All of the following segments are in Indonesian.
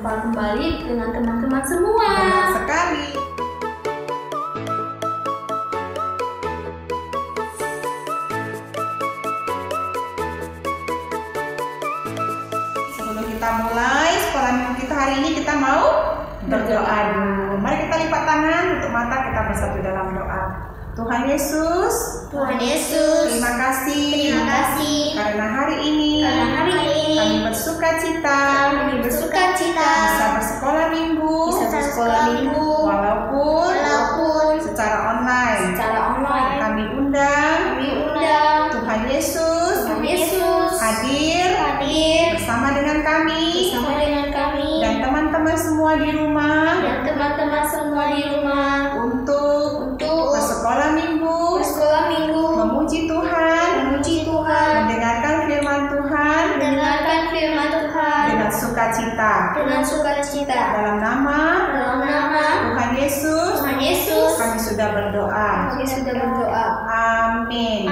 berjumpa kembali dengan teman-teman semua. Benar sekali. Sebelum kita mulai sekolah minggu kita hari ini, kita mau berdoa dulu. Mari kita lipat tangan, tutup mata, kita bersatu dalam doa. Tuhan Yesus, terima kasih karena hari ini kami bersuka cita bisa bersekolah minggu walaupun secara online. Kami undang Tuhan Yesus hadir bersama dengan kami dan teman-teman semua di rumah untuk bersekolah minggu, memuji Tuhan, mendengarkan firman Tuhan dengan sukacita. Dalam nama Tuhan Yesus, kami sudah berdoa. Amin.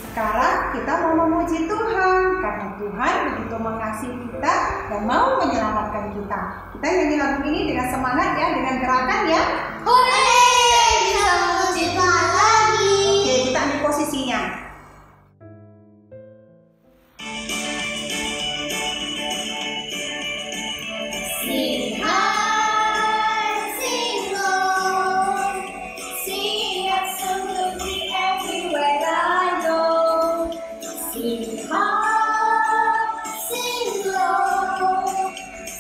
Sekarang kita mau memuji Tuhan karena Tuhan begitu mengasihi kita dan mau menyelamatkan kita. Kita nyanyi lagu ini dengan semangat ya, dengan gerakan ya. Bisa memuji Tuhan lagi. Oke, kita ambil posisinya. Sing high, sing low, sing absolutely everywhere I go. Sing high, sing low,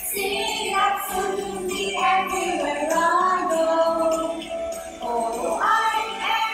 sing absolutely everywhere I go. Oh, I am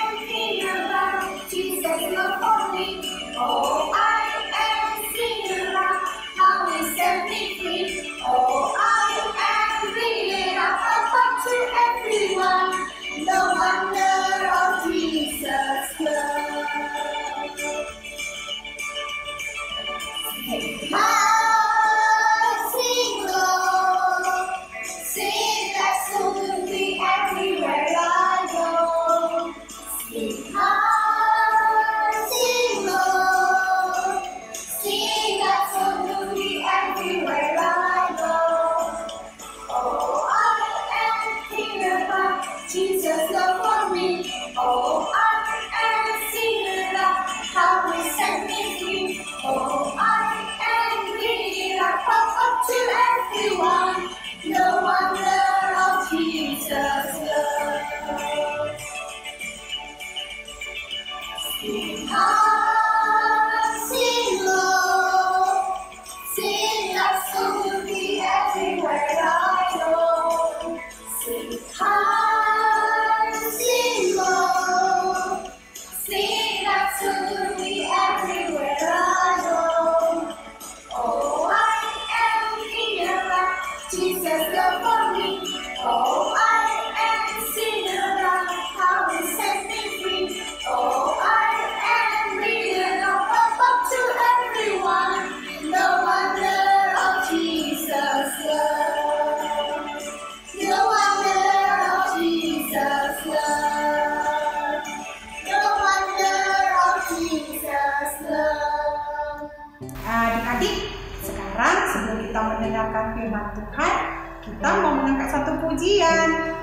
kita mendengarkan firman Tuhan, kita mau mengangkat satu pujian.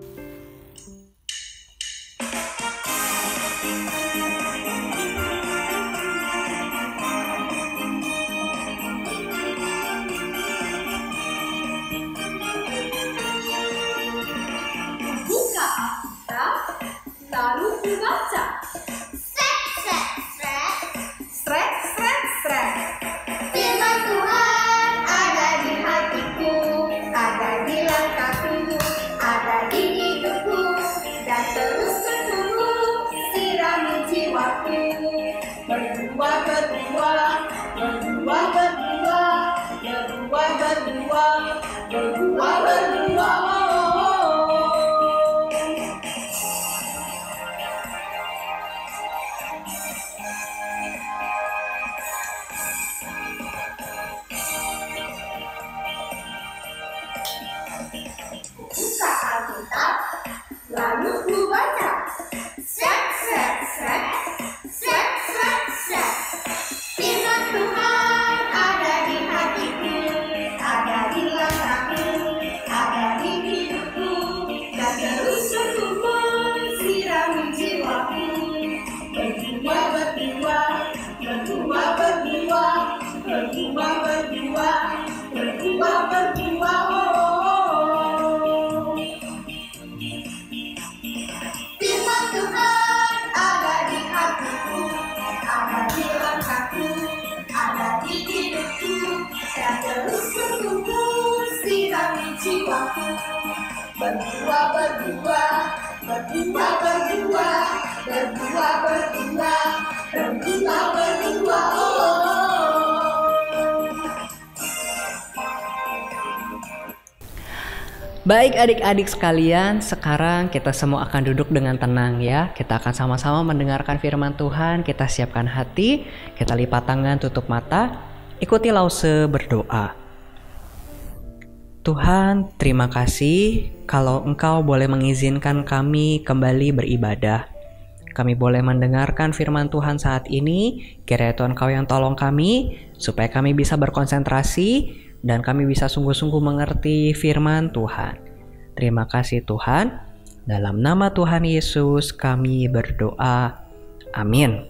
Buka Alkitab, lalu dibaca. Srek. Firman Tuhan ada di hatiku, ada di langkahku, ada di hidupku, dan terus bertumbuh sirami jiwaku. Berdua. Buka Alkitab, lalu ku baca. Srek. Firman Tuhan ada di hatiku, ada di langkahku, ada di hidupku, dan terus bertumbuh sirami jiwaku. Berdua. Firman Tuhan ada di hatiku, ada di langkahku, ada di hidupku, dan terus bertumbuh sirami jiwaku. Berdua. Baik adik-adik sekalian, sekarang kita semua akan duduk dengan tenang ya. Kita akan sama-sama mendengarkan firman Tuhan, kita siapkan hati, kita lipat tangan, tutup mata, ikuti Lause berdoa. Tuhan, terima kasih kalau Engkau boleh mengizinkan kami kembali beribadah. Kami boleh mendengarkan firman Tuhan saat ini, kiranya Tuhan Kau yang tolong kami, supaya kami bisa berkonsentrasi, dan kami bisa sungguh-sungguh mengerti firman Tuhan. Terima kasih Tuhan. Dalam nama Tuhan Yesus kami berdoa. Amin.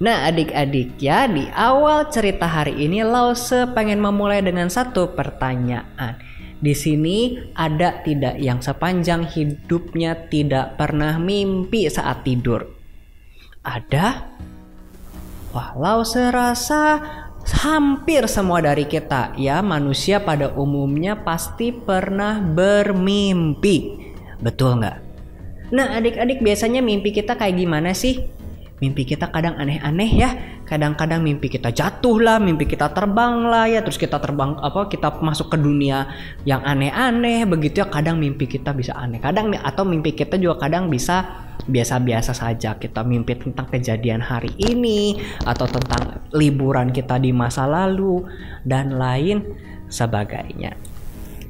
Nah adik-adik ya, di awal cerita hari ini Lause pengen memulai dengan satu pertanyaan. Di sini ada tidak yang sepanjang hidupnya tidak pernah mimpi saat tidur? Ada? Wah, Lause rasa hampir semua dari kita ya, manusia pada umumnya pasti pernah bermimpi. Betul nggak? Nah adik-adik, biasanya mimpi kita kayak gimana sih? Mimpi kita kadang aneh-aneh ya. Kadang-kadang mimpi kita jatuh lah, mimpi kita terbang lah ya. Terus kita terbang kita masuk ke dunia yang aneh-aneh begitu ya. Kadang mimpi kita bisa aneh, kadang atau mimpi kita juga kadang bisa biasa-biasa saja. Kita mimpi tentang kejadian hari ini atau tentang liburan kita di masa lalu dan lain sebagainya.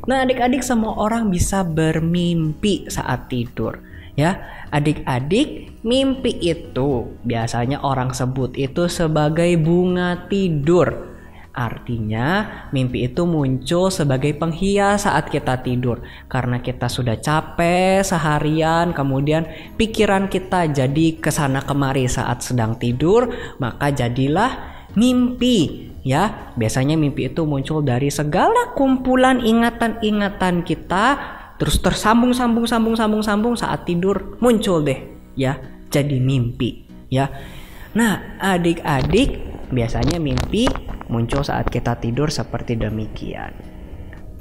Nah adik-adik, semua orang bisa bermimpi saat tidur ya. Adik-adik, mimpi itu biasanya orang sebut itu sebagai bunga tidur. Artinya mimpi itu muncul sebagai penghias saat kita tidur. Karena kita sudah capek seharian, kemudian pikiran kita jadi kesana kemari saat sedang tidur, maka jadilah mimpi ya. Biasanya mimpi itu muncul dari segala kumpulan ingatan-ingatan kita, terus tersambung saat tidur muncul deh ya, jadi mimpi ya. Nah adik-adik, biasanya mimpi muncul saat kita tidur seperti demikian.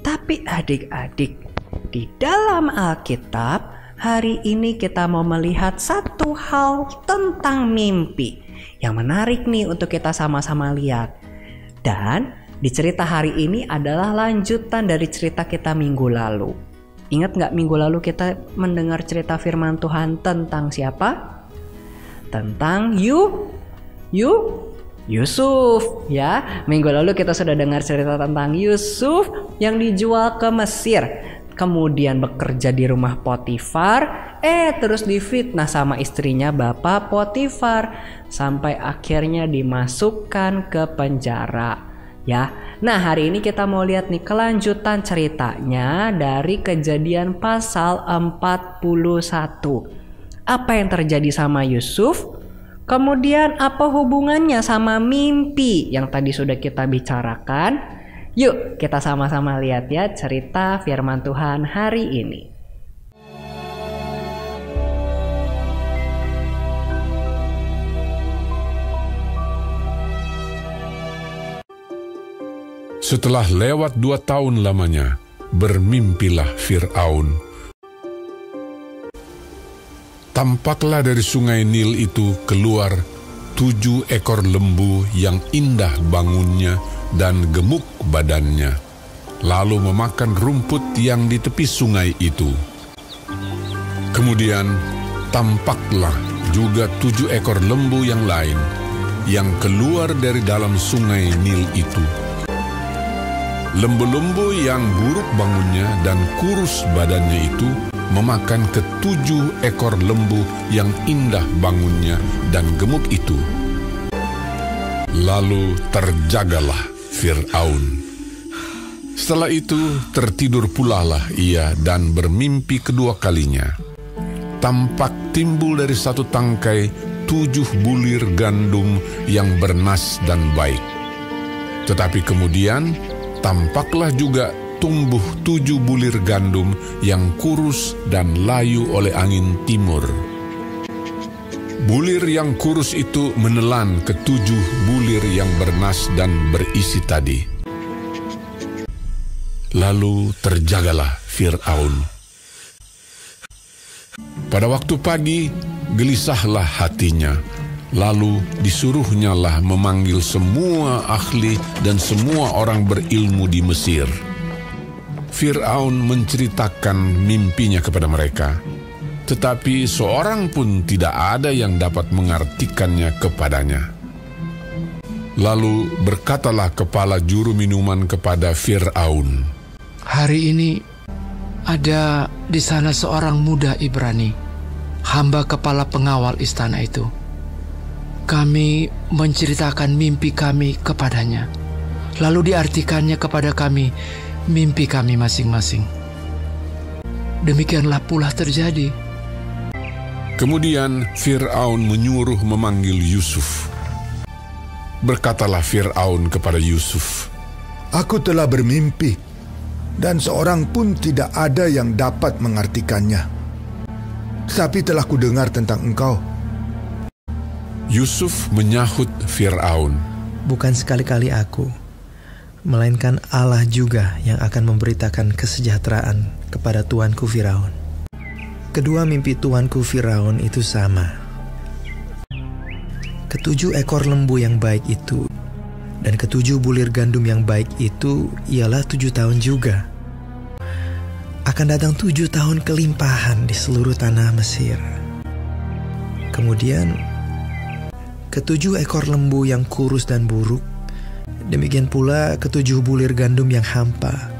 Tapi adik-adik, di dalam Alkitab hari ini kita mau melihat satu hal tentang mimpi yang menarik nih untuk kita sama-sama lihat. Dan di cerita hari ini adalah lanjutan dari cerita kita minggu lalu. Ingat nggak minggu lalu kita mendengar cerita firman Tuhan tentang siapa? Tentang Yusuf ya. Minggu lalu kita sudah dengar cerita tentang Yusuf yang dijual ke Mesir, kemudian bekerja di rumah Potifar, terus difitnah sama istrinya Bapak Potifar sampai akhirnya dimasukkan ke penjara. ya. Nah, hari ini kita mau lihat nih kelanjutan ceritanya dari Kejadian pasal 41. Apa yang terjadi sama Yusuf? Kemudian apa hubungannya sama mimpi yang tadi sudah kita bicarakan? Yuk kita sama-sama lihat ya cerita firman Tuhan hari ini. Setelah lewat 2 tahun lamanya, bermimpilah Fir'aun. Tampaklah dari sungai Nil itu keluar 7 ekor lembu yang indah bangunnya dan gemuk badannya, lalu memakan rumput yang di tepi sungai itu. Kemudian tampaklah juga 7 ekor lembu yang lain yang keluar dari dalam sungai Nil itu. Lembu-lembu yang buruk bangunnya dan kurus badannya itu memakan ke-7 ekor lembu yang indah bangunnya dan gemuk itu. Lalu terjagalah Fir'aun. Setelah itu tertidur pulalah ia dan bermimpi kedua kalinya. Tampak timbul dari satu tangkai 7 bulir gandum yang bernas dan baik. Tetapi kemudian tampaklah juga tumbuh 7 bulir gandum yang kurus dan layu oleh angin timur. Bulir yang kurus itu menelan ke-7 bulir yang bernas dan berisi tadi. Lalu terjagalah Fir'aun. Pada waktu pagi, gelisahlah hatinya. Lalu disuruhnyalah memanggil semua ahli dan semua orang berilmu di Mesir. Fir'aun menceritakan mimpinya kepada mereka, tetapi seorang pun tidak ada yang dapat mengartikannya kepadanya. Lalu berkatalah kepala juru minuman kepada Fir'aun, "Hari ini ada di sana seorang muda Ibrani, hamba kepala pengawal istana itu. Kami menceritakan mimpi kami kepadanya, lalu diartikannya kepada kami mimpi kami masing-masing. Demikianlah pula terjadi." Kemudian Fir'aun menyuruh memanggil Yusuf. Berkatalah Fir'aun kepada Yusuf, "Aku telah bermimpi, dan seorang pun tidak ada yang dapat mengartikannya. Tetapi telah kudengar tentang engkau." Yusuf menyahut Fir'aun, "Bukan sekali-kali aku, melainkan Allah juga yang akan memberitakan kesejahteraan kepada tuanku Firaun." Kedua mimpi tuanku Firaun itu sama. Ke-7 ekor lembu yang baik itu dan ke-7 bulir gandum yang baik itu ialah 7 tahun juga. Akan datang 7 tahun kelimpahan di seluruh tanah Mesir. Kemudian ke-7 ekor lembu yang kurus dan buruk, demikian pula ke-7 bulir gandum yang hampa.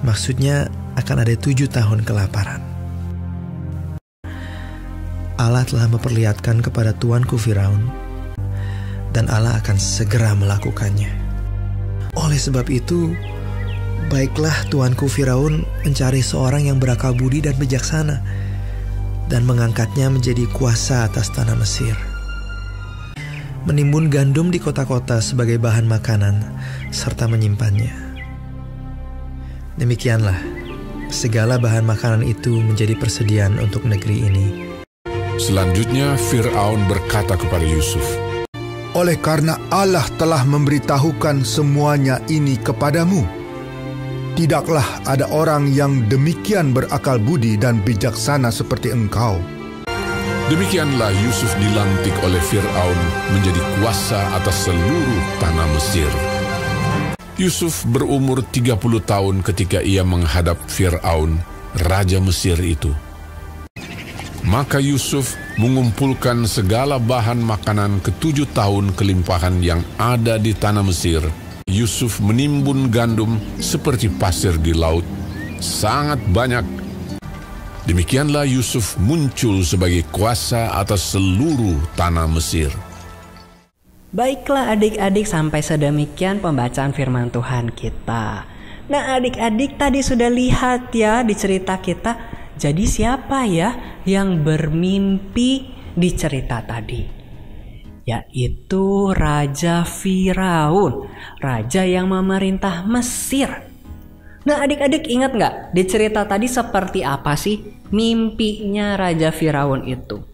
Maksudnya akan ada 7 tahun kelaparan. Allah telah memperlihatkan kepada tuanku Firaun, dan Allah akan segera melakukannya. Oleh sebab itu, baiklah tuanku Firaun mencari seorang yang berakal budi dan bijaksana, dan mengangkatnya menjadi kuasa atas tanah Mesir. Menimbun gandum di kota-kota sebagai bahan makanan, serta menyimpannya. Demikianlah, segala bahan makanan itu menjadi persediaan untuk negeri ini. Selanjutnya Fir'aun berkata kepada Yusuf, "Oleh karena Allah telah memberitahukan semuanya ini kepadamu, tidaklah ada orang yang demikian berakal budi dan bijaksana seperti engkau." Demikianlah Yusuf dilantik oleh Fir'aun menjadi kuasa atas seluruh tanah Mesir. Yusuf berumur 30 tahun ketika ia menghadap Fir'aun, raja Mesir itu. Maka Yusuf mengumpulkan segala bahan makanan ke-7 tahun kelimpahan yang ada di tanah Mesir. Yusuf menimbun gandum seperti pasir di laut, sangat banyak. Demikianlah Yusuf muncul sebagai kuasa atas seluruh tanah Mesir. Baiklah adik-adik, sampai sedemikian pembacaan firman Tuhan kita. Nah adik-adik tadi sudah lihat ya di cerita kita. Jadi siapa ya yang bermimpi di cerita tadi? Yaitu Raja Firaun, raja yang memerintah Mesir. Nah adik-adik ingat gak di cerita tadi seperti apa sih mimpinya Raja Firaun itu?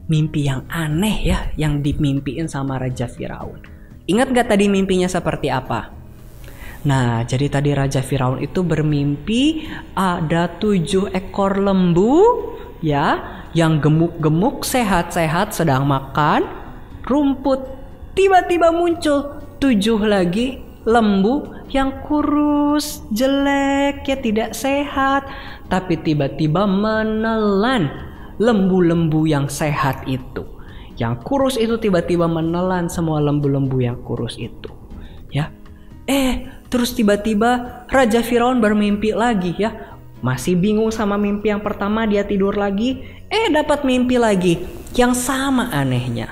Mimpi yang aneh ya yang dimimpiin sama Raja Firaun. Ingat gak tadi mimpinya seperti apa? Nah jadi tadi Raja Firaun itu bermimpi ada 7 ekor lembu ya yang gemuk-gemuk, sehat-sehat sedang makan rumput. Tiba-tiba muncul 7 lagi lembu yang kurus, jelek ya, tidak sehat, tapi tiba-tiba menelan lembu-lembu yang sehat itu. Yang kurus itu tiba-tiba menelan semua lembu-lembu yang kurus itu. Ya. Terus tiba-tiba Raja Firaun bermimpi lagi ya. Masih bingung sama mimpi yang pertama, dia tidur lagi. Dapat mimpi lagi yang sama anehnya.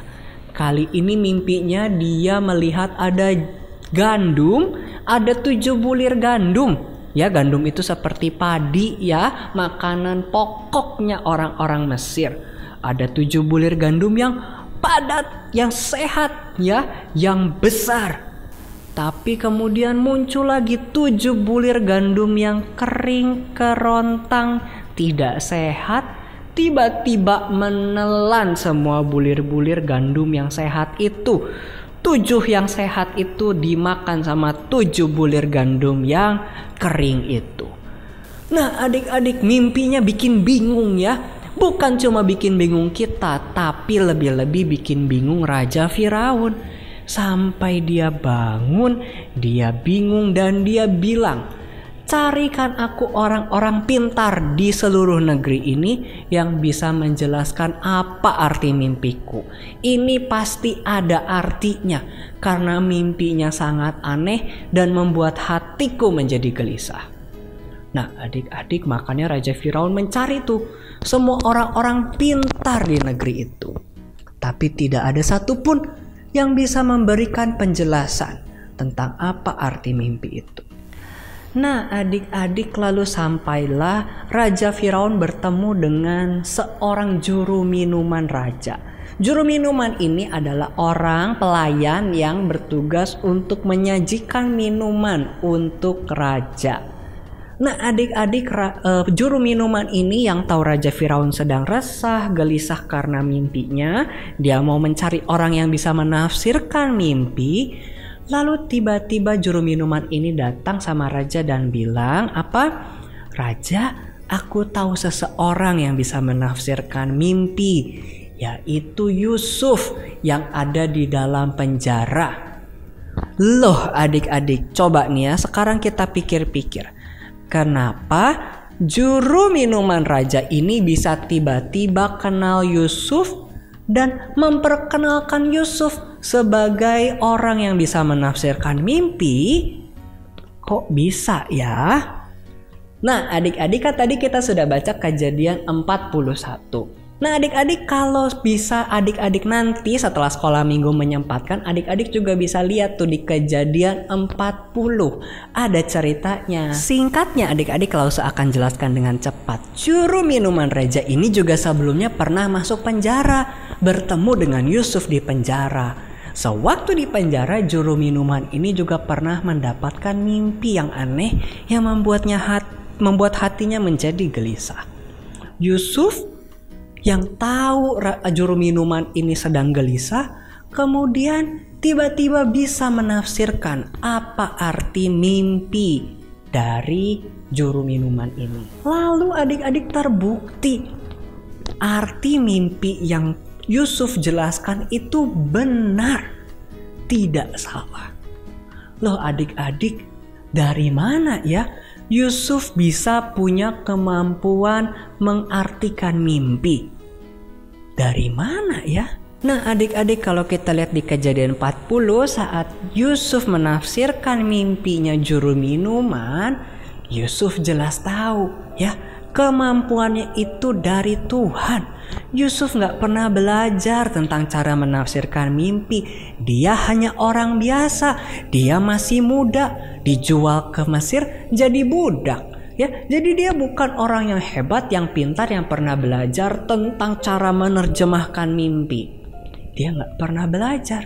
Kali ini mimpinya dia melihat ada gandum, ada 7 bulir gandum. Ya, gandum itu seperti padi ya, makanan pokoknya orang-orang Mesir. Ada 7 bulir gandum yang padat, yang sehat ya, yang besar. Tapi kemudian muncul lagi 7 bulir gandum yang kering, kerontang, tidak sehat. Tiba-tiba menelan semua bulir-bulir gandum yang sehat itu. 7 yang sehat itu dimakan sama 7 bulir gandum yang kering itu. Nah adik-adik, mimpinya bikin bingung ya. Bukan cuma bikin bingung kita, tapi lebih-lebih bikin bingung Raja Firaun. Sampai dia bangun, dia bingung dan dia bilang, carikan aku orang-orang pintar di seluruh negeri ini yang bisa menjelaskan apa arti mimpiku. Ini pasti ada artinya karena mimpinya sangat aneh dan membuat hatiku menjadi gelisah. Nah adik-adik, makanya Raja Firaun mencari tuh semua orang-orang pintar di negeri itu. Tapi tidak ada satupun yang bisa memberikan penjelasan tentang apa arti mimpi itu. Nah adik-adik, lalu sampailah Raja Firaun bertemu dengan seorang juru minuman raja. Juru minuman ini adalah orang pelayan yang bertugas untuk menyajikan minuman untuk raja. Nah adik-adik, juru minuman ini yang tahu Raja Firaun sedang resah, gelisah karena mimpinya. Dia mau mencari orang yang bisa menafsirkan mimpi. Lalu tiba-tiba juru minuman ini datang sama raja dan bilang, apa? Raja, aku tahu seseorang yang bisa menafsirkan mimpi, yaitu Yusuf yang ada di dalam penjara. Loh adik-adik, coba nih ya, sekarang kita pikir-pikir. Kenapa juru minuman raja ini bisa tiba-tiba kenal Yusuf dan memperkenalkan Yusuf sebagai orang yang bisa menafsirkan mimpi? Kok bisa ya? Nah adik-adik, kan tadi kita sudah baca Kejadian 41. Nah adik-adik, kalau bisa adik-adik nanti setelah sekolah minggu menyempatkan, adik-adik juga bisa lihat tuh di Kejadian 40. Ada ceritanya. Singkatnya adik-adik, kalau akan jelaskan dengan cepat. Juru minuman raja ini juga sebelumnya pernah masuk penjara, bertemu dengan Yusuf di penjara. Sewaktu di penjara, juru minuman ini juga pernah mendapatkan mimpi yang aneh yang membuat hatinya menjadi gelisah. Yusuf yang tahu juru minuman ini sedang gelisah, kemudian tiba-tiba bisa menafsirkan apa arti mimpi dari juru minuman ini. Lalu adik-adik, terbukti arti mimpi yang Yusuf jelaskan itu benar, tidak salah. Loh adik-adik, dari mana ya Yusuf bisa punya kemampuan mengartikan mimpi? Dari mana ya? Nah adik-adik, kalau kita lihat di Kejadian 40, saat Yusuf menafsirkan mimpinya juru minuman, Yusuf jelas tahu ya, kemampuannya itu dari Tuhan. Yusuf nggak pernah belajar tentang cara menafsirkan mimpi. Dia hanya orang biasa. Dia masih muda, dijual ke Mesir jadi budak. Ya, jadi dia bukan orang yang hebat, yang pintar, yang pernah belajar tentang cara menerjemahkan mimpi. Dia nggak pernah belajar.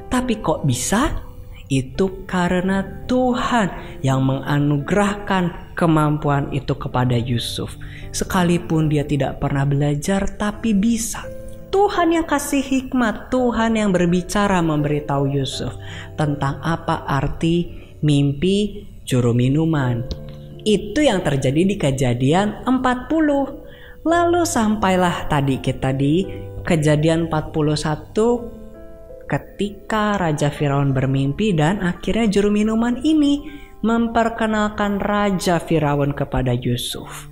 Tapi kok bisa? Itu karena Tuhan yang menganugerahkan kemampuan itu kepada Yusuf. Sekalipun dia tidak pernah belajar, tapi bisa. Tuhan yang kasih hikmat, Tuhan yang berbicara memberitahu Yusuf tentang apa arti mimpi juru minuman. Itu yang terjadi di Kejadian 40. Lalu sampailah tadi kita di Kejadian 41 ketika Raja Firaun bermimpi dan akhirnya juru minuman ini memperkenalkan Raja Firaun kepada Yusuf.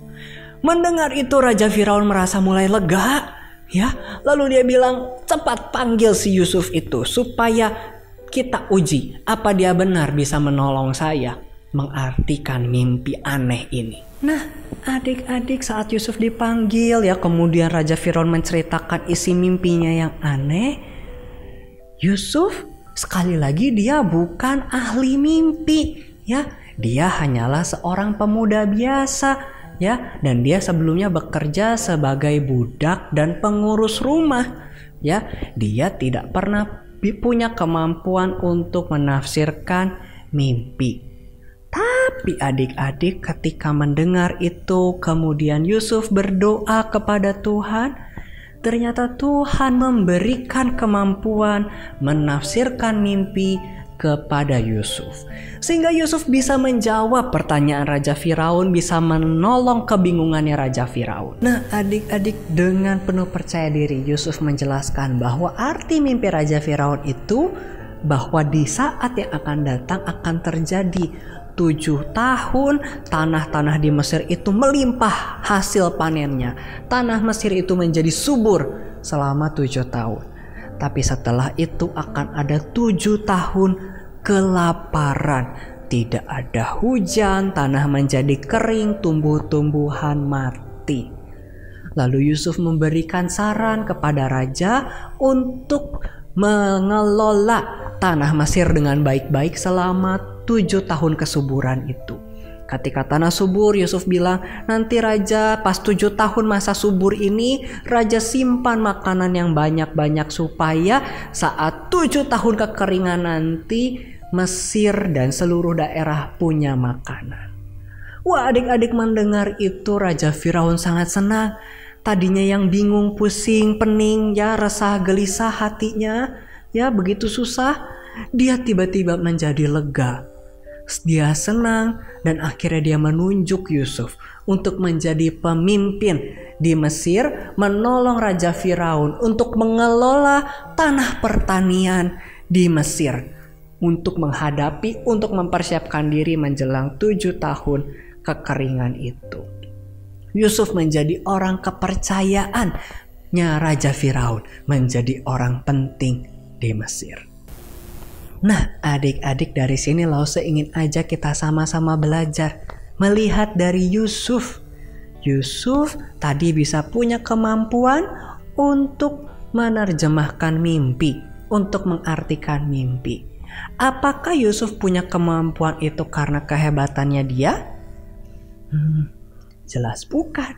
Mendengar itu Raja Firaun merasa mulai lega, ya. Lalu dia bilang, cepat panggil si Yusuf itu supaya kita uji apa dia benar bisa menolong saya mengartikan mimpi aneh ini. Nah, adik-adik, saat Yusuf dipanggil ya, kemudian Raja Firaun menceritakan isi mimpinya yang aneh. Yusuf sekali lagi dia bukan ahli mimpi, ya. Dia hanyalah seorang pemuda biasa, ya, dan dia sebelumnya bekerja sebagai budak dan pengurus rumah, ya. Dia tidak pernah punya kemampuan untuk menafsirkan mimpi. Tapi adik-adik, ketika mendengar itu, kemudian Yusuf berdoa kepada Tuhan. Ternyata Tuhan memberikan kemampuan menafsirkan mimpi kepada Yusuf. Sehingga Yusuf bisa menjawab pertanyaan Raja Firaun, bisa menolong kebingungannya Raja Firaun. Nah, adik-adik, dengan penuh percaya diri Yusuf menjelaskan bahwa arti mimpi Raja Firaun itu bahwa di saat yang akan datang akan terjadi 7 tahun tanah-tanah di Mesir itu melimpah hasil panennya. Tanah Mesir itu menjadi subur selama 7 tahun. Tapi setelah itu akan ada 7 tahun kelaparan. Tidak ada hujan, tanah menjadi kering, tumbuh-tumbuhan mati. Lalu Yusuf memberikan saran kepada raja untuk mengelola tanah Mesir dengan baik-baik selama 7 tahun kesuburan itu. Ketika tanah subur, Yusuf bilang, nanti raja pas 7 tahun masa subur ini, raja simpan makanan yang banyak-banyak supaya saat 7 tahun kekeringan nanti Mesir dan seluruh daerah punya makanan. Wah, adik-adik, mendengar itu Raja Firaun sangat senang. Tadinya yang bingung, pusing, pening, ya resah, gelisah hatinya, ya begitu susah, dia tiba-tiba menjadi lega. Dia senang dan akhirnya dia menunjuk Yusuf untuk menjadi pemimpin di Mesir, menolong Raja Firaun untuk mengelola tanah pertanian di Mesir untuk mempersiapkan diri menjelang 7 tahun kekeringan itu. Yusuf menjadi orang kepercayaannya Raja Firaun, menjadi orang penting di Mesir. Nah, adik-adik, dari sini Lause ingin ajak kita sama-sama belajar melihat dari Yusuf. Yusuf tadi bisa punya kemampuan untuk menerjemahkan mimpi, untuk mengartikan mimpi. Apakah Yusuf punya kemampuan itu karena kehebatannya dia? Jelas bukan.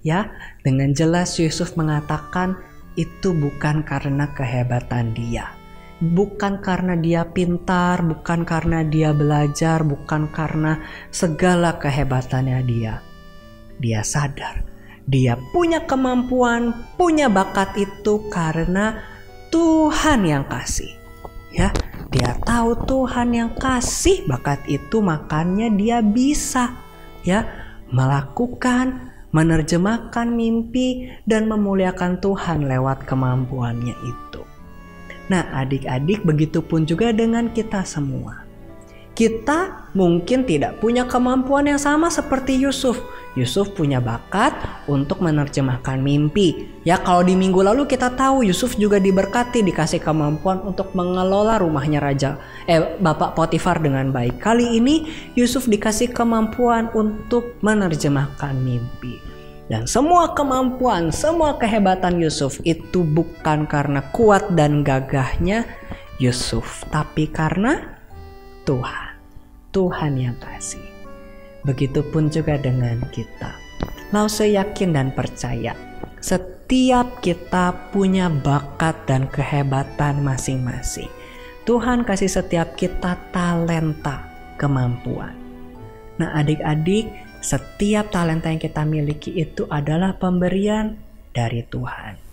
Ya, dengan jelas Yusuf mengatakan itu bukan karena kehebatan dia. Bukan karena dia pintar, bukan karena dia belajar, bukan karena segala kehebatannya dia. Dia sadar, dia punya kemampuan, punya bakat itu karena Tuhan yang kasih. Ya, dia tahu Tuhan yang kasih bakat itu, makanya dia bisa ya melakukan, menerjemahkan mimpi dan memuliakan Tuhan lewat kemampuannya itu. Nah, adik-adik, begitupun juga dengan kita semua. Kita mungkin tidak punya kemampuan yang sama seperti Yusuf. Yusuf punya bakat untuk menerjemahkan mimpi. Ya, kalau di minggu lalu kita tahu Yusuf juga diberkati, dikasih kemampuan untuk mengelola rumahnya Bapak Potifar dengan baik. Kali ini Yusuf dikasih kemampuan untuk menerjemahkan mimpi. Dan semua kemampuan, semua kehebatan Yusuf itu bukan karena kuat dan gagahnya Yusuf, tapi karena Tuhan. Tuhan yang kasih. Begitupun juga dengan kita. Lause yakin dan percaya, setiap kita punya bakat dan kehebatan masing-masing. Tuhan kasih setiap kita talenta, kemampuan. Nah adik-adik, setiap talenta yang kita miliki itu adalah pemberian dari Tuhan.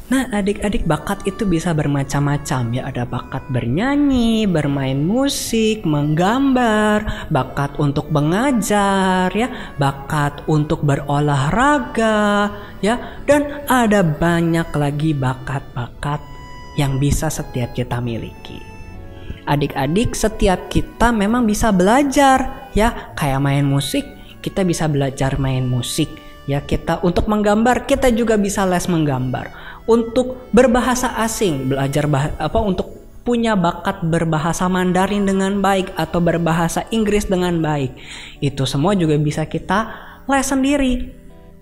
Nah adik-adik, bakat itu bisa bermacam-macam ya. Ada bakat bernyanyi, bermain musik, menggambar, bakat untuk mengajar ya, bakat untuk berolahraga ya, dan ada banyak lagi bakat-bakat yang bisa setiap kita miliki. Adik-adik, setiap kita memang bisa belajar ya, kayak main musik, kita bisa belajar main musik ya. Kita untuk menggambar, kita juga bisa les menggambar. Untuk berbahasa asing, belajar untuk punya bakat berbahasa Mandarin dengan baik atau berbahasa Inggris dengan baik, itu semua juga bisa kita les sendiri.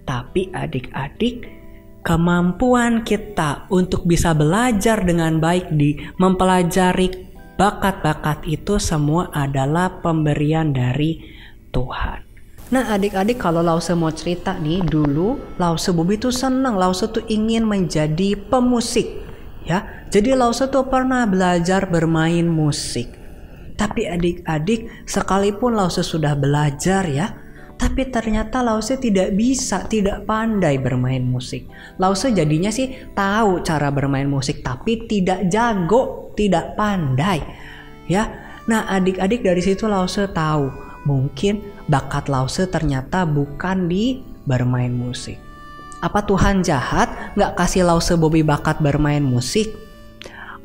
Tapi adik-adik, kemampuan kita untuk bisa belajar dengan baik di mempelajari bakat-bakat itu semua adalah pemberian dari Tuhan. Nah adik-adik, kalau Lause mau cerita nih, dulu Lause Bobi tuh seneng, Lause tuh ingin menjadi pemusik ya. Jadi Lause tuh pernah belajar bermain musik. Tapi adik-adik, sekalipun Lause sudah belajar ya, tapi ternyata Lause tidak bisa, tidak pandai bermain musik. Lause jadinya sih tahu cara bermain musik, tapi tidak jago, tidak pandai ya. Nah adik-adik, dari situ Lause tahu mungkin bakat Lause ternyata bukan di bermain musik. Apa Tuhan jahat gak kasih Lause Bobi bakat bermain musik?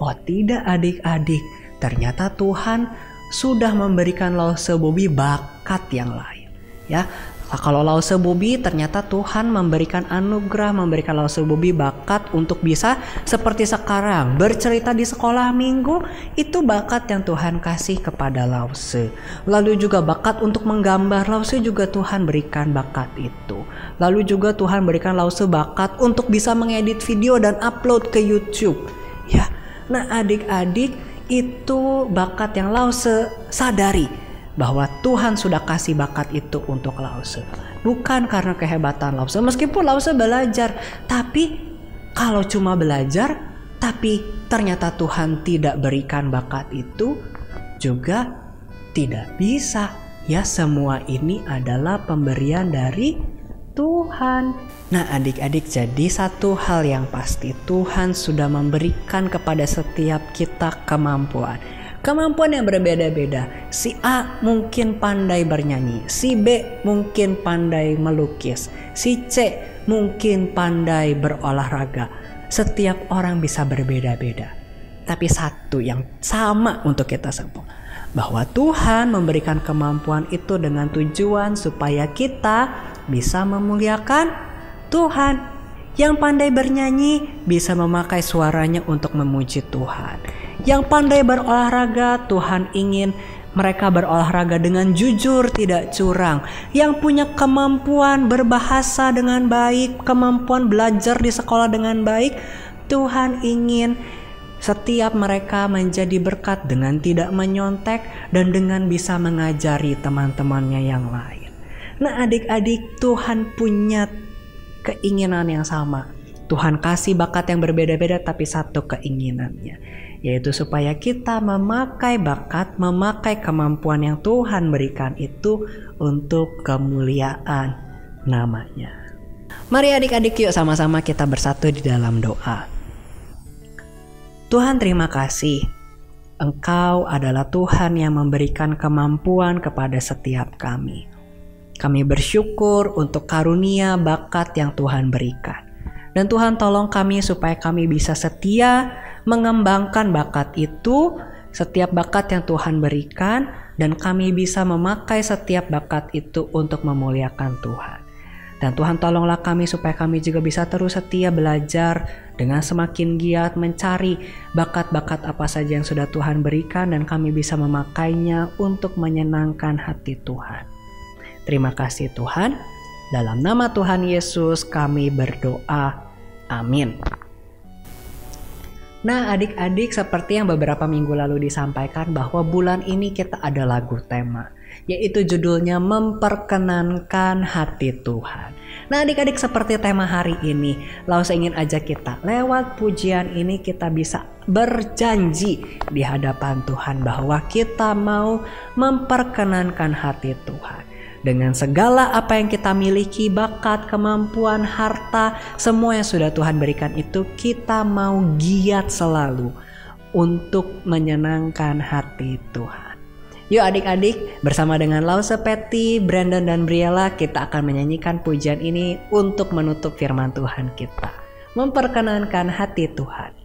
Oh tidak adik-adik, ternyata Tuhan sudah memberikan Lause Bobi bakat yang lain ya. Kalau Lause Bobi, ternyata Tuhan memberikan anugerah, memberikan Lause Bobi bakat untuk bisa seperti sekarang bercerita di sekolah minggu. Itu bakat yang Tuhan kasih kepada Lause. Lalu juga bakat untuk menggambar, Lause juga Tuhan berikan bakat itu. Lalu juga Tuhan berikan Lause bakat untuk bisa mengedit video dan upload ke YouTube ya. Nah adik-adik, itu bakat yang Lause sadari bahwa Tuhan sudah kasih bakat itu untuk Lause. Bukan karena kehebatan Lause, meskipun Lause belajar, tapi kalau cuma belajar tapi ternyata Tuhan tidak berikan bakat itu juga tidak bisa ya. Semua ini adalah pemberian dari Tuhan. Nah adik-adik, jadi satu hal yang pasti, Tuhan sudah memberikan kepada setiap kita kemampuan. Kemampuan yang berbeda-beda. Si A mungkin pandai bernyanyi, si B mungkin pandai melukis, si C mungkin pandai berolahraga. Setiap orang bisa berbeda-beda. Tapi satu yang sama untuk kita semua, bahwa Tuhan memberikan kemampuan itu dengan tujuan supaya kita bisa memuliakan Tuhan. Yang pandai bernyanyi bisa memakai suaranya untuk memuji Tuhan. Yang pandai berolahraga, Tuhan ingin mereka berolahraga dengan jujur, tidak curang. Yang punya kemampuan berbahasa dengan baik, kemampuan belajar di sekolah dengan baik, Tuhan ingin setiap mereka menjadi berkat dengan tidak menyontek dan dengan bisa mengajari teman-temannya yang lain. Nah adik-adik, Tuhan punya keinginan yang sama. Tuhan kasih bakat yang berbeda-beda, tapi satu keinginannya, yaitu supaya kita memakai bakat, memakai kemampuan yang Tuhan berikan itu untuk kemuliaan namanya. Mari adik-adik, yuk sama-sama kita bersatu di dalam doa. Tuhan, terima kasih. Engkau adalah Tuhan yang memberikan kemampuan kepada setiap kami. Kami bersyukur untuk karunia bakat yang Tuhan berikan. Dan Tuhan tolong kami supaya kami bisa setia mengembangkan bakat itu, setiap bakat yang Tuhan berikan, dan kami bisa memakai setiap bakat itu untuk memuliakan Tuhan. Dan Tuhan tolonglah kami supaya kami juga bisa terus setia belajar dengan semakin giat mencari bakat-bakat apa saja yang sudah Tuhan berikan, dan kami bisa memakainya untuk menyenangkan hati Tuhan. Terima kasih Tuhan. Dalam nama Tuhan Yesus kami berdoa. Amin. Nah adik-adik, seperti yang beberapa minggu lalu disampaikan bahwa bulan ini kita ada lagu tema, yaitu judulnya Memperkenankan Hati Tuhan. Nah adik-adik, seperti tema hari ini, Lause ingin ajak kita lewat pujian ini kita bisa berjanji di hadapan Tuhan bahwa kita mau memperkenankan hati Tuhan. Dengan segala apa yang kita miliki, bakat, kemampuan, harta, semua yang sudah Tuhan berikan itu, kita mau giat selalu untuk menyenangkan hati Tuhan. Yuk adik-adik, bersama dengan Lause, Patty, Brandon, dan Briella, kita akan menyanyikan pujian ini untuk menutup firman Tuhan kita. Memperkenankan hati Tuhan.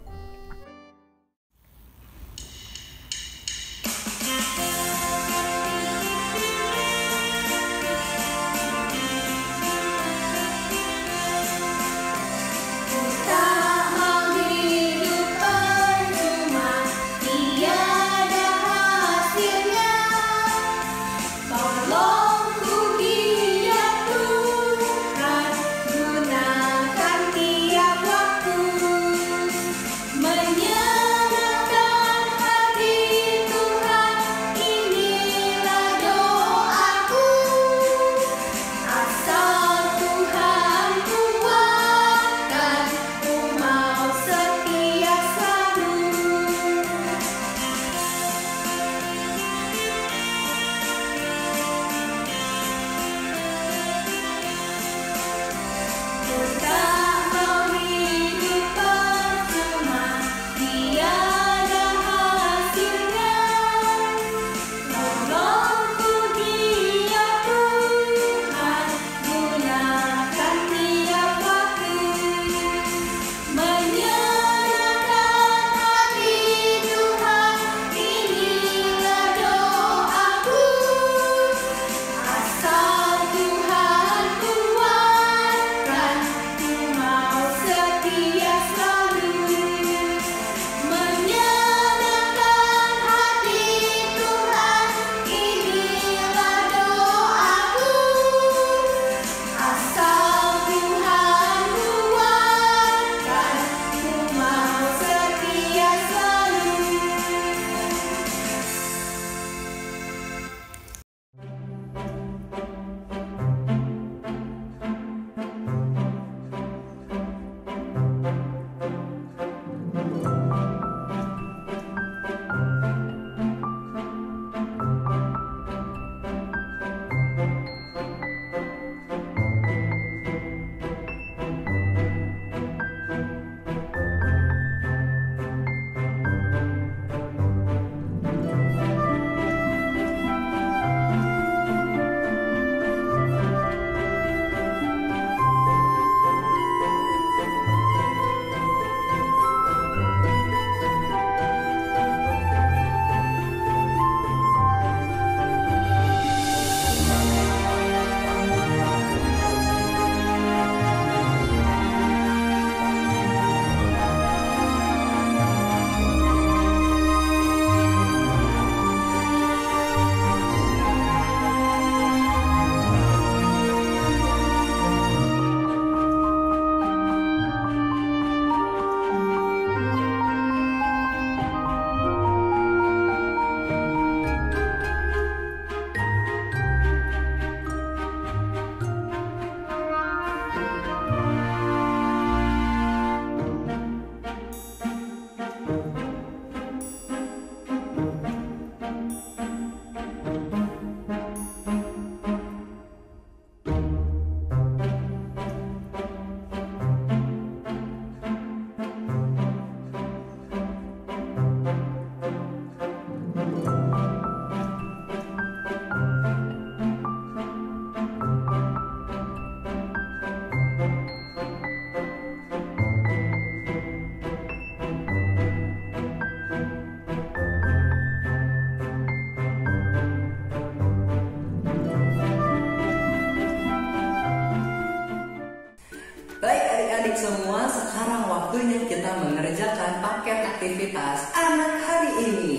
semua, sekarang waktunya kita mengerjakan paket aktivitas anak hari ini.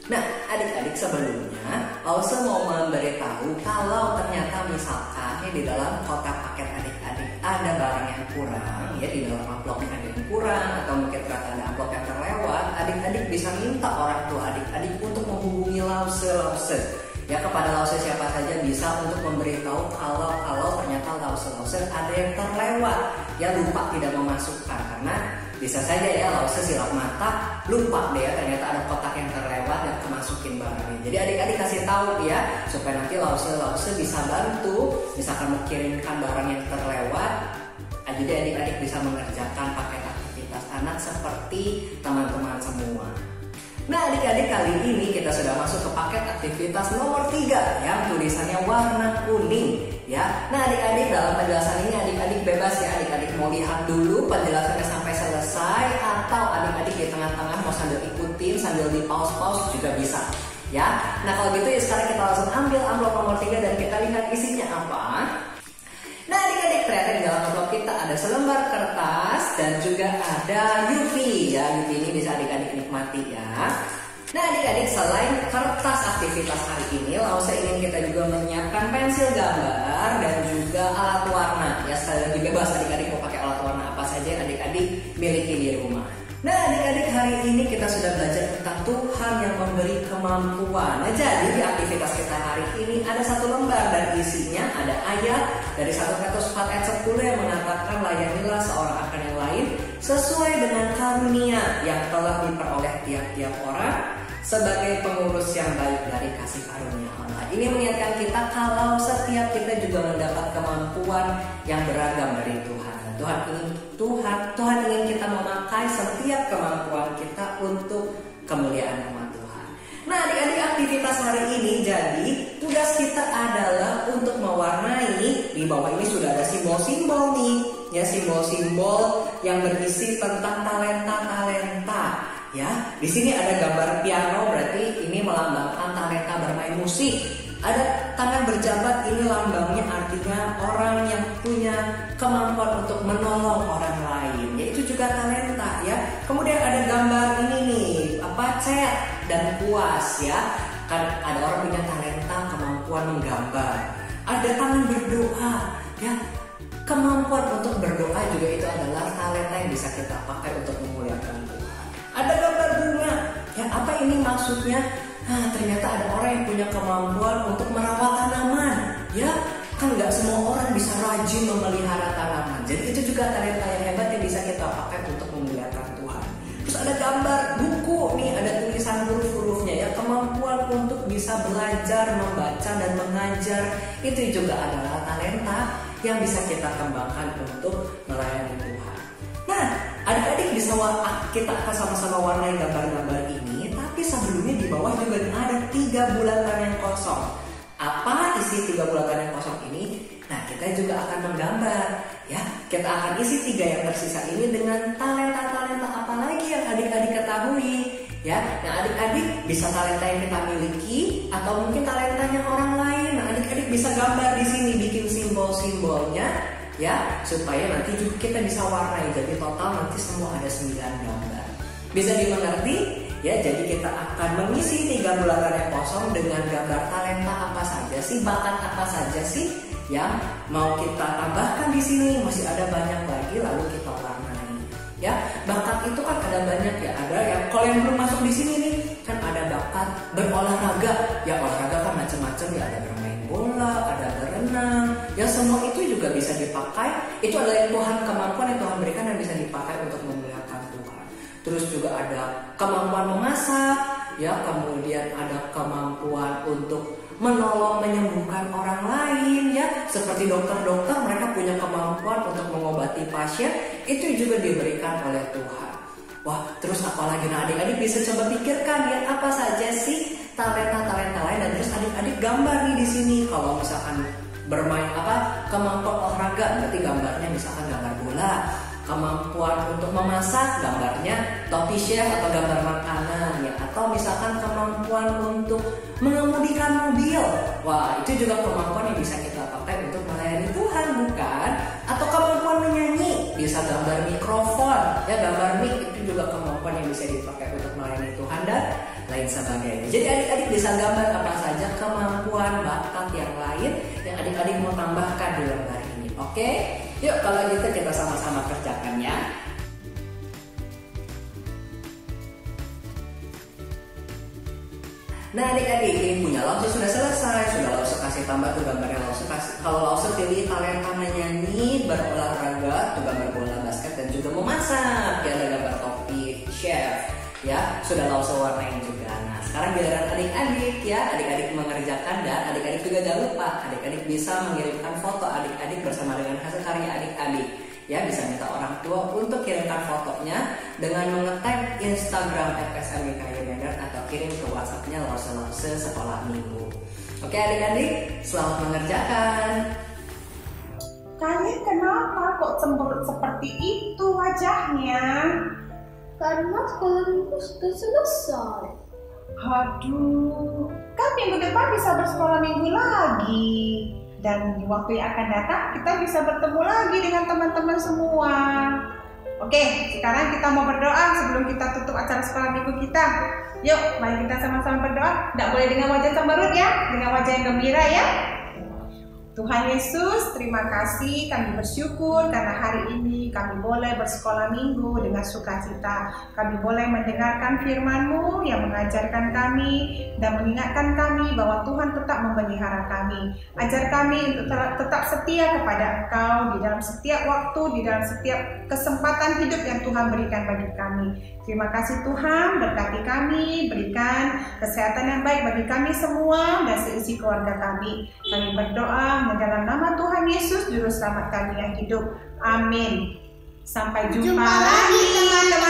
Nah, adik-adik, sebelumnya Lause mau memberitahu kalau ternyata misalkan misalnya di dalam kotak paket adik-adik ada barang yang kurang, ya di dalam amplopnya ada yang kurang, atau mungkin ternyata ada amplop yang terlewat, adik-adik bisa minta orang tua adik-adik untuk menghubungi lause. Ya, kepada lause siapa saja bisa untuk memberitahu kalau ternyata lause ada yang terlewat, ya lupa tidak memasukkan, karena bisa saja ya lause silap mata, lupa deh ya ternyata ada kotak yang terlewat dan kemasukin barangnya. Jadi adik-adik kasih tahu ya supaya nanti lause bisa bantu, misalkan mengirimkan barang yang terlewat. Jadi adik-adik bisa mengerjakan paket aktivitas anak seperti teman-teman semua. Nah adik-adik, kali ini kita sudah masuk ke paket aktivitas nomor 3 yang tulisannya warna kuning ya. Nah adik-adik, dalam penjelasan ini adik-adik bebas ya, adik-adik mau lihat dulu penjelasannya sampai selesai, atau adik-adik di tengah-tengah mau sambil ikutin sambil di pause juga bisa ya. Nah kalau gitu ya sekarang kita langsung ambil amplop nomor 3 dan kita lihat isinya apa. Nah adik-adik, ternyata di dalam amplop kita ada selembar kertas dan juga ada Yupi ya. Yupi ini bisa adik-adik nikmati ya. Nah adik-adik, selain kertas aktivitas hari ini, Lause ingin kita juga menyiapkan pensil gambar dan juga alat warna ya. Sekali lagi bebas adik-adik mau pakai alat warna apa saja yang adik-adik miliki di rumah. Nah adik-adik, hari ini kita sudah belajar tentang Tuhan yang memberi kemampuan. Nah jadi di aktivitas kita hari ini ada satu lembar dan isinya ada ayat dari 1 Petrus 4 ayat 10 yang mengatakan, layanilah seorang akan yang lain sesuai dengan karunia yang telah diperoleh tiap-tiap orang sebagai pengurus yang baik dari kasih karunia Allah. Ini mengingatkan kita kalau setiap kita juga mendapat kemampuan yang beragam dari Tuhan. Tuhan ingin kita memakai setiap kemampuan kita untuk kemuliaan nama Tuhan. Nah adik-adik, aktivitas hari ini jadi tugas kita adalah untuk mewarnai. Di bawah ini sudah ada simbol-simbol nih ya, simbol-simbol yang berisi tentang talenta ya. Di sini ada gambar piano, berarti ini melambangkan talenta bermain musik. Ada tangan berjabat, ini lambangnya artinya orang yang punya kemampuan untuk menolong orang lain, yaitu juga talenta ya. Kemudian ada gambar ini nih, cat dan kuas ya. Kan ada orang punya talenta kemampuan menggambar. Ada tangan berdoa ya. Kemampuan untuk berdoa juga itu adalah talenta yang bisa kita pakai untuk memuliakan Tuhan. Ada gambar bunga ya, apa ini maksudnya? Nah ternyata ada orang yang punya kemampuan untuk merawat tanaman ya. Kan nggak semua orang bisa rajin memelihara tanaman. Jadi itu juga talenta yang hebat yang bisa kita pakai untuk memuliakan Tuhan. Terus ada gambar buku nih, ada tulisan huruf-hurufnya ya. Kemampuan untuk bisa belajar, membaca dan mengajar, itu juga adalah talenta yang bisa kita kembangkan untuk melayani Tuhan. Nah adik-adik, bisa kita akan sama-sama warnai gambar-gambar ini. Tapi sebelumnya di bawah juga ada 3 bulatan yang kosong. Apa isi 3 bulatan yang kosong ini? Nah kita juga akan menggambar ya. Kita akan isi 3 yang tersisa ini dengan talenta-talenta apa lagi yang adik-adik ketahui ya. Nah adik-adik bisa talenta yang kita miliki atau mungkin talentanya orang lain. Nah adik-adik bisa gambar di sini, bikin simbol-simbolnya ya, supaya nanti juga kita bisa warnai. Jadi total nanti semua ada 9 gambar. Bisa dimengerti? Ya, jadi kita akan mengisi 3 bulatan yang kosong dengan gambar talenta apa saja sih, bakat apa saja sih yang mau kita tambahkan di sini. Masih ada banyak lagi, lalu kita warnai. Ya, bakat itu kan ada banyak ya. Ada yang kalau yang belum masuk di sini nih, kan ada bakat berolahraga. Ya, olahraga kan macam-macam ya, ada bermain bola, ada berenang. Ya, semua itu juga bisa dipakai. Itu adalah Tuhan, kemampuan yang Tuhan berikan yang bisa dipakai untuk memuliakan Tuhan. Terus juga ada kemampuan memasak, ya, kemudian ada kemampuan untuk menolong menyembuhkan orang lain, ya, seperti dokter-dokter mereka punya kemampuan untuk mengobati pasien, itu juga diberikan oleh Tuhan. Wah, terus apalagi? Nah, adik-adik bisa coba pikirkan ya apa saja sih talenta-talenta lain, dan terus adik-adik gambar nih di sini. Kalau misalkan bermain kemampuan olahraga, berarti gambarnya misalkan gambar bola. Kemampuan untuk memasak, gambarnya topi chef atau gambar makanan ya. Atau misalkan kemampuan untuk mengemudikan mobil, wah itu juga kemampuan yang bisa kita pakai untuk melayani Tuhan, bukan? Atau kemampuan menyanyi, bisa gambar mikrofon, ya gambar mic itu juga kemampuan yang bisa dipakai untuk melayani Tuhan dan lain sebagainya. Jadi adik-adik bisa gambar apa saja kemampuan bakat yang lain yang adik-adik mau tambahkan di lembar ini. Oke? Yuk kalau gitu kita sama-sama kerjakan ya. Nah adik-adik ini punya Lause sudah selesai. Sudah Lause kasih tambah tuh gambarnya Lause kasih. Kalau Lause pilih talenta menyanyi, berolahraga, tuh gambar bola basket dan juga memasak. Ya ada gambar topi chef. Ya sudah Lause warnain juga. Nah sekarang giliran adik-adik ya. Adik-adik mengerjakan dan adik-adik juga jangan lupa. Adik-adik bisa mengirimkan foto adik-adik bersama dengan hasil karya adik-adik. Ya bisa minta orang tua untuk kirimkan fotonya dengan mengetag Instagram @smgkymedar atau kirim ke WhatsApp-nya Lause Sekolah Minggu. Oke adik-adik, selamat mengerjakan. Kalian kenapa kok cemberut seperti itu wajahnya? Karena sekolah minggu sudah selesai. Aduh, kan minggu depan bisa bersekolah minggu lagi. Dan di waktu yang akan datang kita bisa bertemu lagi dengan teman-teman semua. Oke, sekarang kita mau berdoa sebelum kita tutup acara sekolah minggu kita. Yuk, mari kita sama-sama berdoa. Tidak boleh dengan wajah cemberut ya, dengan wajah yang gembira ya. Tuhan Yesus, terima kasih, kami bersyukur karena hari ini kami boleh bersekolah minggu dengan sukacita. Kami boleh mendengarkan firman-Mu yang mengajarkan kami dan mengingatkan kami bahwa Tuhan tetap memelihara kami. Ajar kami untuk tetap setia kepada Engkau di dalam setiap waktu, di dalam setiap kesempatan hidup yang Tuhan berikan bagi kami. Terima kasih Tuhan, berkati kami, berikan kesehatan yang baik bagi kami semua dan seisi keluarga kami. Kami berdoa dalam nama Tuhan Yesus, Juru Selamat kami yang hidup. Amin. Sampai jumpa lagi teman-teman.